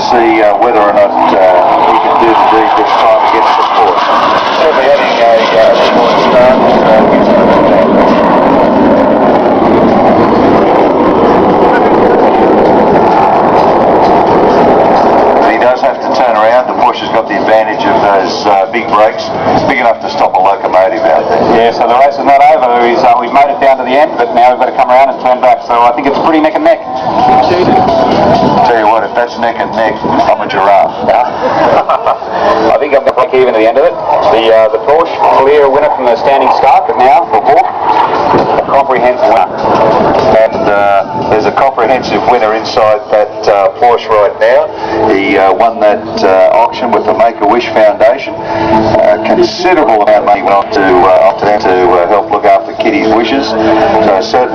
see whether or not he can do the deed this time against the Porsche. Certainly having a short start gives him an advantage. He does have to turn around. The Porsche's got the advantage of those big brakes. It's big enough to stop a locomotive out there. Yeah, so the race is not over. We've made it down to the end, but now we've got to come around and turn back. So I think it's pretty neck and neck. Tell you what, if that's neck and neck, I'm a giraffe. I think I'm going to break even at the end of it. The Porsche, clear winner from the standing start, but now for Hawk, a comprehensive winner. And there's a comprehensive winner inside that Porsche right now. He won that auction with the Make-A-Wish Foundation. Considerable amount of money went off to them to help look after Kitty's wishes. So certainly